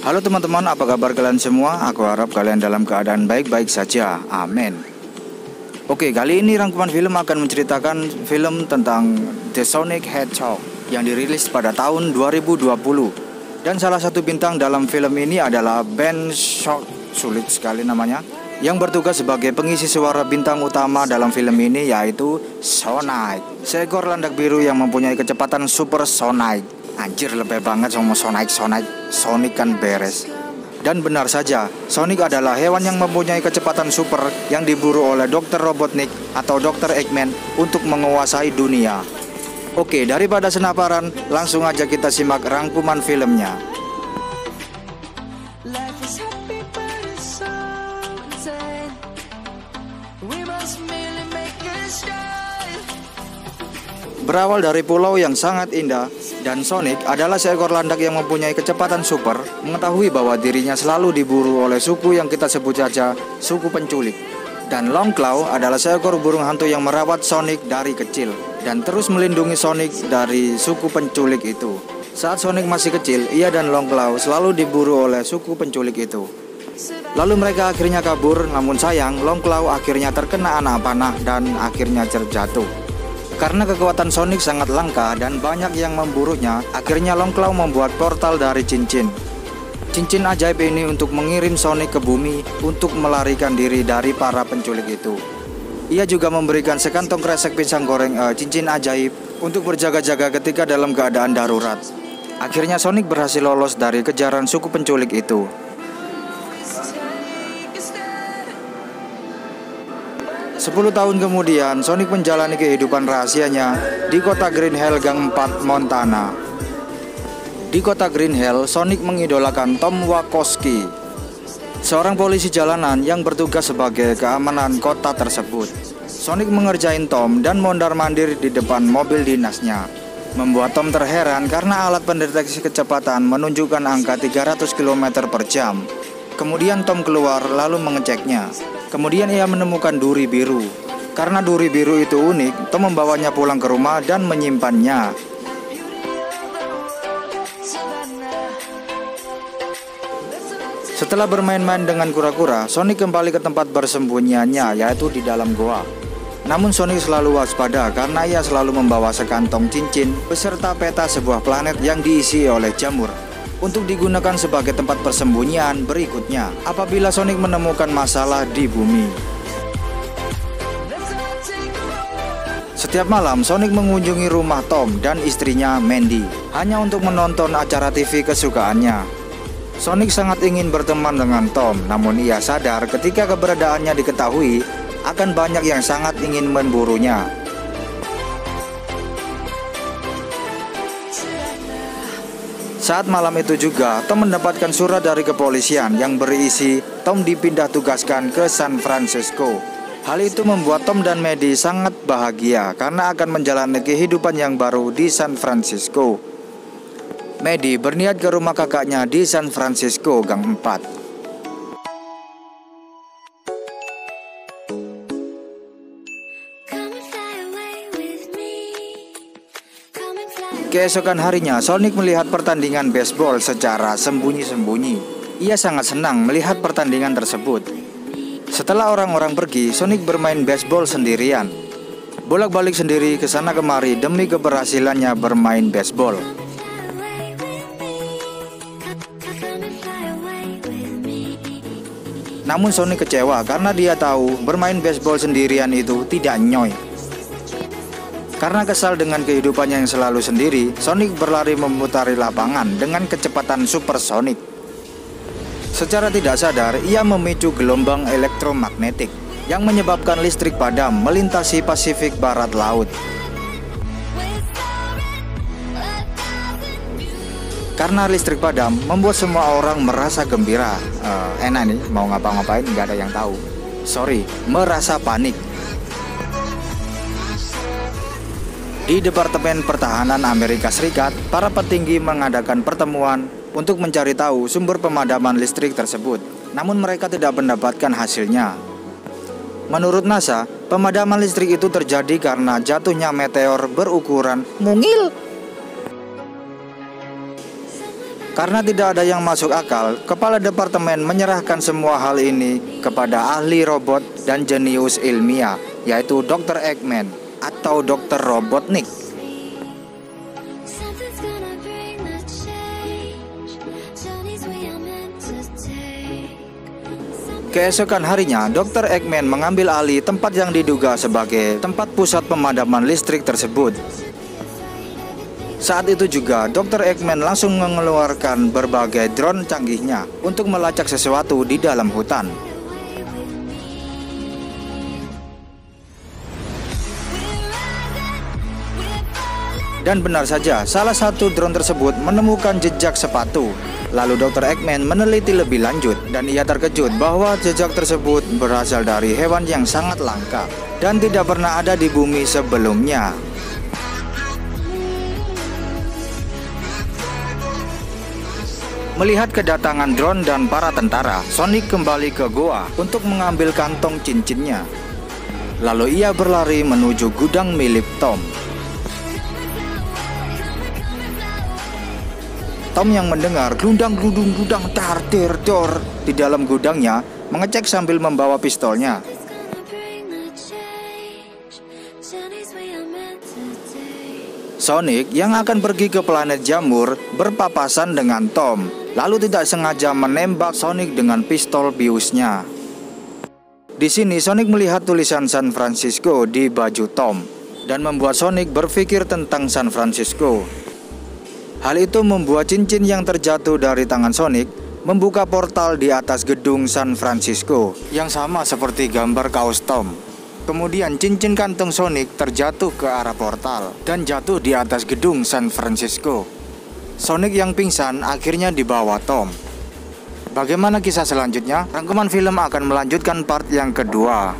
Halo teman-teman, apa kabar kalian semua? Aku harap kalian dalam keadaan baik-baik saja. Amin. Oke, kali ini rangkuman film akan menceritakan film tentang The Sonic Hedgehog yang dirilis pada tahun 2020. Dan salah satu bintang dalam film ini adalah Ben Schwartz, sulit sekali namanya, yang bertugas sebagai pengisi suara bintang utama dalam film ini, yaitu Sonic, seekor landak biru yang mempunyai kecepatan supersonic. Anjir, lebih banget sama Sonic kan beres. Dan benar saja, Sonic adalah hewan yang mempunyai kecepatan super yang diburu oleh Dr. Robotnik atau Dr. Eggman untuk menguasai dunia. Oke, daripada senaparan, langsung aja kita simak rangkuman filmnya. Berawal dari pulau yang sangat indah, dan Sonic adalah seekor landak yang mempunyai kecepatan super, mengetahui bahwa dirinya selalu diburu oleh suku yang kita sebut saja suku penculik. Dan Longclaw adalah seekor burung hantu yang merawat Sonic dari kecil dan terus melindungi Sonic dari suku penculik itu. Saat Sonic masih kecil, ia dan Longclaw selalu diburu oleh suku penculik itu. Lalu mereka akhirnya kabur, namun sayang Longclaw akhirnya terkena anak panah dan akhirnya terjatuh. Karena kekuatan Sonic sangat langka dan banyak yang memburunya, akhirnya Longclaw membuat portal dari cincin. Cincin ajaib ini untuk mengirim Sonic ke bumi untuk melarikan diri dari para penculik itu. Ia juga memberikan sekantong kresek pisang goreng cincin ajaib untuk berjaga-jaga ketika dalam keadaan darurat. Akhirnya Sonic berhasil lolos dari kejaran suku penculik itu. 10 tahun kemudian, Sonic menjalani kehidupan rahasianya di kota Green Hill Gang 4, Montana. Di kota Green Hill, Sonic mengidolakan Tom Wachowski, seorang polisi jalanan yang bertugas sebagai keamanan kota tersebut. Sonic mengerjain Tom dan mondar-mandir di depan mobil dinasnya, membuat Tom terheran karena alat pendeteksi kecepatan menunjukkan angka 300 km per jam. Kemudian Tom keluar lalu mengeceknya. Kemudian ia menemukan duri biru. Karena duri biru itu unik, Tom membawanya pulang ke rumah dan menyimpannya. Setelah bermain-main dengan kura-kura, Sonic kembali ke tempat bersembunyiannya, yaitu di dalam goa. Namun Sonic selalu waspada karena ia selalu membawa sekantong cincin beserta peta sebuah planet yang diisi oleh jamur, untuk digunakan sebagai tempat persembunyian berikutnya apabila Sonic menemukan masalah di bumi. Setiap malam Sonic mengunjungi rumah Tom dan istrinya Mandy hanya untuk menonton acara TV kesukaannya. Sonic sangat ingin berteman dengan Tom, namun ia sadar ketika keberadaannya diketahui akan banyak yang sangat ingin memburunya. Saat malam itu juga, Tom mendapatkan surat dari kepolisian yang berisi Tom dipindah tugaskan ke San Francisco. Hal itu membuat Tom dan Maddie sangat bahagia karena akan menjalani kehidupan yang baru di San Francisco. Maddie berniat ke rumah kakaknya di San Francisco Gang 4. Keesokan harinya, Sonic melihat pertandingan baseball secara sembunyi-sembunyi. Ia sangat senang melihat pertandingan tersebut. Setelah orang-orang pergi, Sonic bermain baseball sendirian, bolak-balik sendiri ke sana kemari demi keberhasilannya bermain baseball. Namun Sonic kecewa karena dia tahu bermain baseball sendirian itu tidak nyoy. Karena kesal dengan kehidupannya yang selalu sendiri, Sonic berlari memutari lapangan dengan kecepatan supersonik. Secara tidak sadar, ia memicu gelombang elektromagnetik yang menyebabkan listrik padam melintasi Pasifik Barat Laut. Karena listrik padam, membuat semua orang merasa gembira. Enak nih, mau ngapa-ngapain nggak ada yang tahu. Merasa panik. Di Departemen Pertahanan Amerika Serikat, para petinggi mengadakan pertemuan untuk mencari tahu sumber pemadaman listrik tersebut. Namun mereka tidak mendapatkan hasilnya. Menurut NASA, pemadaman listrik itu terjadi karena jatuhnya meteor berukuran mungil. Karena tidak ada yang masuk akal, kepala departemen menyerahkan semua hal ini kepada ahli robot dan jenius ilmiah, yaitu Dr. Eggman atau Dr. Robotnik. Keesokan harinya, Dr. Eggman mengambil alih tempat yang diduga sebagai tempat pusat pemadaman listrik tersebut. Saat itu juga, Dr. Eggman langsung mengeluarkan berbagai drone canggihnya untuk melacak sesuatu di dalam hutan. Dan benar saja, salah satu drone tersebut menemukan jejak sepatu. Lalu Dr. Eggman meneliti lebih lanjut dan ia terkejut bahwa jejak tersebut berasal dari hewan yang sangat langka dan tidak pernah ada di bumi sebelumnya. Melihat kedatangan drone dan para tentara, Sonic kembali ke goa untuk mengambil kantong cincinnya. Lalu ia berlari menuju gudang milik Tom. Tom yang mendengar glundang-gludung-gludang tar-tir-tor di dalam gudangnya mengecek sambil membawa pistolnya. Sonic yang akan pergi ke planet jamur berpapasan dengan Tom, lalu tidak sengaja menembak Sonic dengan pistol biusnya. Di sini Sonic melihat tulisan San Francisco di baju Tom dan membuat Sonic berpikir tentang San Francisco. Hal itu membuat cincin yang terjatuh dari tangan Sonic membuka portal di atas gedung San Francisco yang sama seperti gambar kaos Tom. Kemudian cincin kantung Sonic terjatuh ke arah portal dan jatuh di atas gedung San Francisco. Sonic yang pingsan akhirnya dibawa Tom. Bagaimana kisah selanjutnya? Rangkuman film akan melanjutkan part yang kedua.